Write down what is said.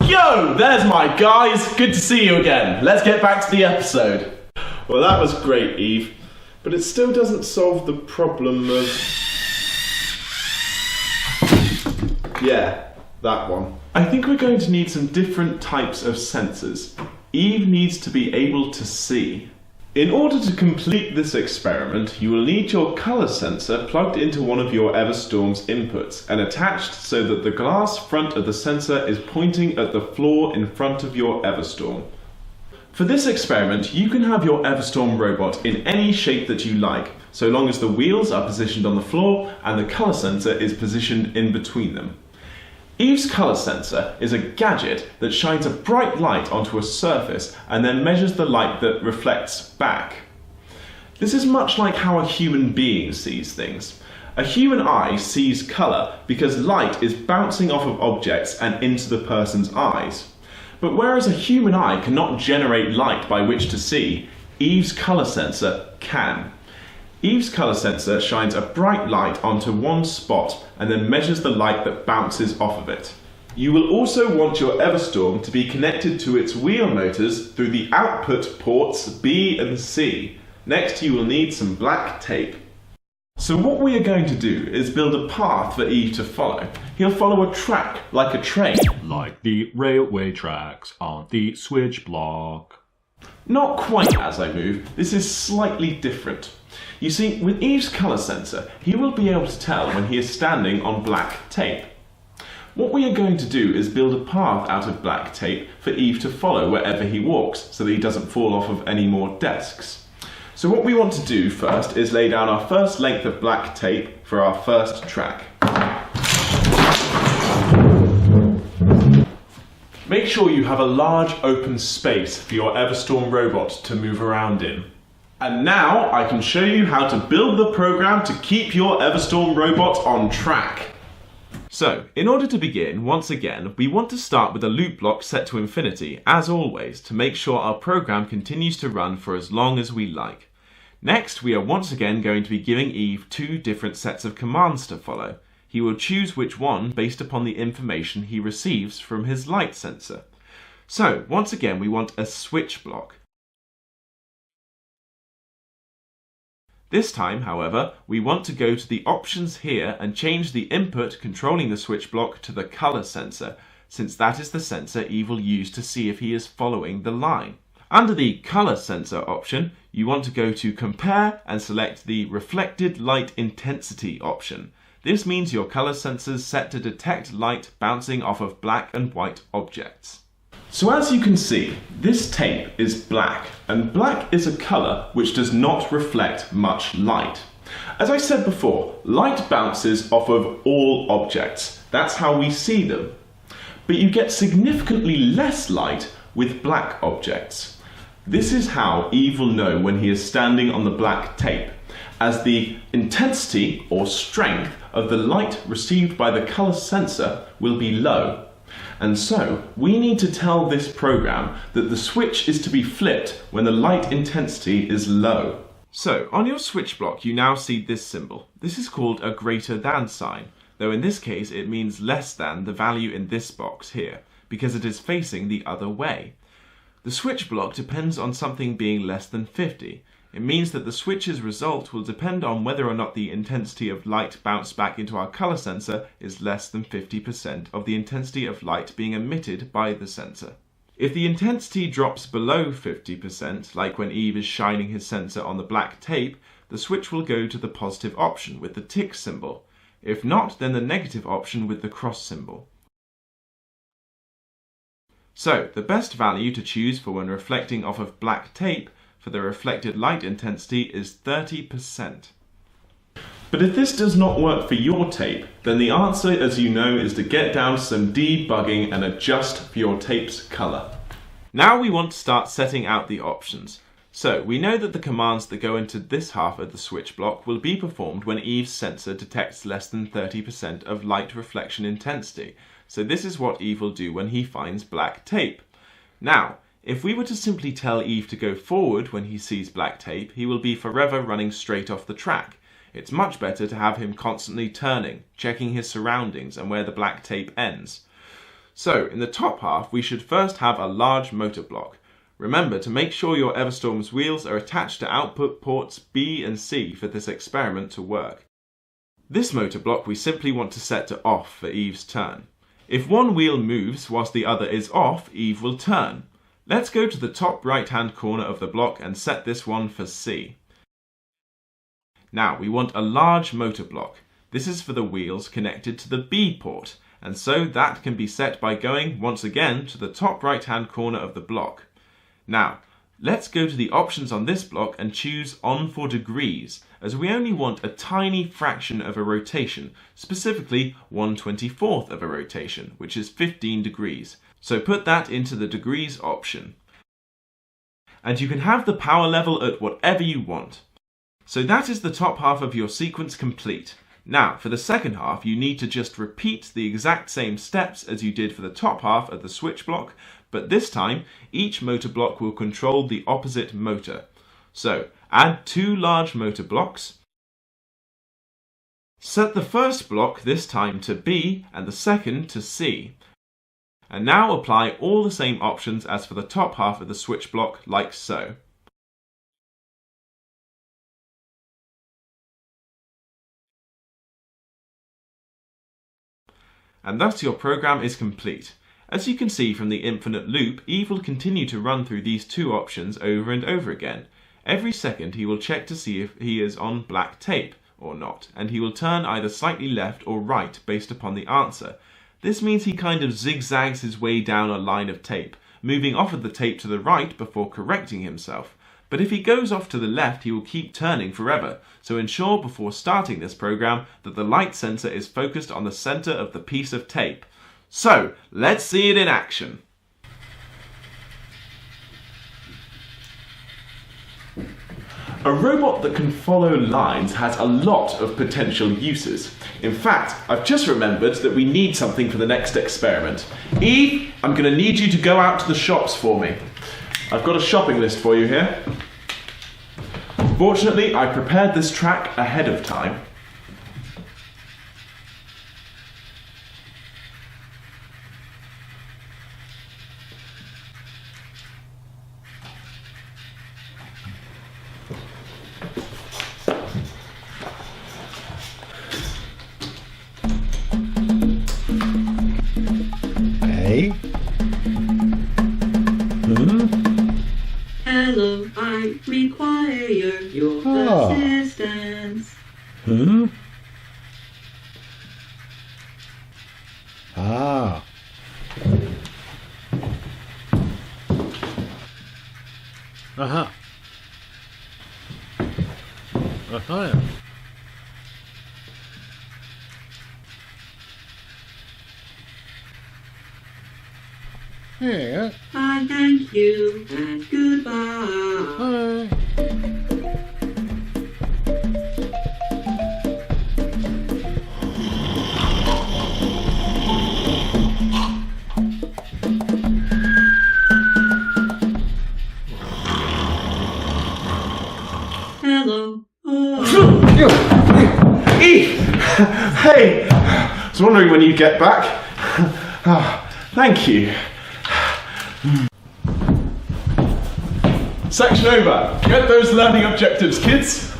Yo, there's my guys. Good to see you again. Let's get back to the episode. Well, that was great, Eve, but it still doesn't solve the problem of... Yeah, that one. I think we're going to need some different types of sensors. Eve needs to be able to see. In order to complete this experiment, you will need your colour sensor plugged into one of your Everstorm's inputs and attached so that the glass front of the sensor is pointing at the floor in front of your Everstorm. For this experiment, you can have your Everstorm robot in any shape that you like, so long as the wheels are positioned on the floor and the colour sensor is positioned in between them. Eve's colour sensor is a gadget that shines a bright light onto a surface and then measures the light that reflects back. This is much like how a human being sees things. A human eye sees colour because light is bouncing off of objects and into the person's eyes. But whereas a human eye cannot generate light by which to see, Eve's colour sensor can. Eve's colour sensor shines a bright light onto one spot and then measures the light that bounces off of it. You will also want your Everstorm to be connected to its wheel motors through the output ports B and C. Next, you will need some black tape. So what we are going to do is build a path for Eve to follow. He'll follow a track like a train. Like the railway tracks on the switch block. Not quite as I move, this is slightly different. You see, with Eve's colour sensor, he will be able to tell when he is standing on black tape. What we are going to do is build a path out of black tape for Eve to follow wherever he walks, so that he doesn't fall off of any more desks. So what we want to do first is lay down our first length of black tape for our first track. Make sure you have a large open space for your Everstorm robot to move around in. And now I can show you how to build the program to keep your Everstorm robot on track. So, in order to begin, once again, we want to start with a loop block set to infinity, as always, to make sure our program continues to run for as long as we like. Next, we are once again going to be giving Eve two different sets of commands to follow. He will choose which one based upon the information he receives from his light sensor. So, once again, we want a switch block. This time, however, we want to go to the options here and change the input controlling the switch block to the colour sensor, since that is the sensor Eve will use to see if he is following the line. Under the colour sensor option, you want to go to compare and select the reflected light intensity option. This means your colour sensor is set to detect light bouncing off of black and white objects. So as you can see, this tape is black, and black is a colour which does not reflect much light. As I said before, light bounces off of all objects. That's how we see them. But you get significantly less light with black objects. This is how Eve will know when he is standing on the black tape, as the intensity or strength of the light received by the colour sensor will be low. And so, we need to tell this program that the switch is to be flipped when the light intensity is low. So, on your switch block you now see this symbol. This is called a greater than sign, though in this case it means less than the value in this box here, because it is facing the other way. The switch block depends on something being less than 50. It means that the switch's result will depend on whether or not the intensity of light bounced back into our colour sensor is less than 50% of the intensity of light being emitted by the sensor. If the intensity drops below 50%, like when Eve is shining his sensor on the black tape, the switch will go to the positive option with the tick symbol. If not, then the negative option with the cross symbol. So, the best value to choose for when reflecting off of black tape for the reflected light intensity is 30%. But if this does not work for your tape, then the answer, as you know, is to get down to some debugging and adjust for your tape's colour. Now we want to start setting out the options. So we know that the commands that go into this half of the switch block will be performed when Eve's sensor detects less than 30% of light reflection intensity. So this is what Eve will do when he finds black tape. Now, if we were to simply tell Eve to go forward when he sees black tape, he will be forever running straight off the track. It's much better to have him constantly turning, checking his surroundings and where the black tape ends. So, in the top half, we should first have a large motor block. Remember to make sure your Everstorm's wheels are attached to output ports B and C for this experiment to work. This motor block we simply want to set to off for Eve's turn. If one wheel moves whilst the other is off, Eve will turn. Let's go to the top right-hand corner of the block and set this one for C. Now we want a large motor block. This is for the wheels connected to the B port, and so that can be set by going once again to the top right-hand corner of the block. Now, let's go to the options on this block and choose on for degrees, as we only want a tiny fraction of a rotation, specifically 1/24th of a rotation, which is 15 degrees. So put that into the degrees option. And you can have the power level at whatever you want. So that is the top half of your sequence complete. Now, for the second half, you need to just repeat the exact same steps as you did for the top half of the switch block, but this time, each motor block will control the opposite motor. So, add 2 large motor blocks. Set the first block this time to B and the second to C. And now apply all the same options as for the top half of the switch block, like so. And thus your program is complete. As you can see from the infinite loop, Eve will continue to run through these 2 options over and over again. Every second he will check to see if he is on black tape or not, and he will turn either slightly left or right based upon the answer. This means he kind of zigzags his way down a line of tape, moving off of the tape to the right before correcting himself. But if he goes off to the left, he will keep turning forever, so ensure before starting this program that the light sensor is focused on the center of the piece of tape. So, let's see it in action. A robot that can follow lines has a lot of potential uses. In fact, I've just remembered that we need something for the next experiment. Eve, I'm going to need you to go out to the shops for me. I've got a shopping list for you here. Fortunately, I prepared this track ahead of time. Okay. Hello, I require your assistance. Ah. Aha. Aha. Yeah. I thank you and goodbye. Hi. Hello. Eve! Hey! I was wondering when you'd get back. Thank you. Section over. Get those learning objectives, kids.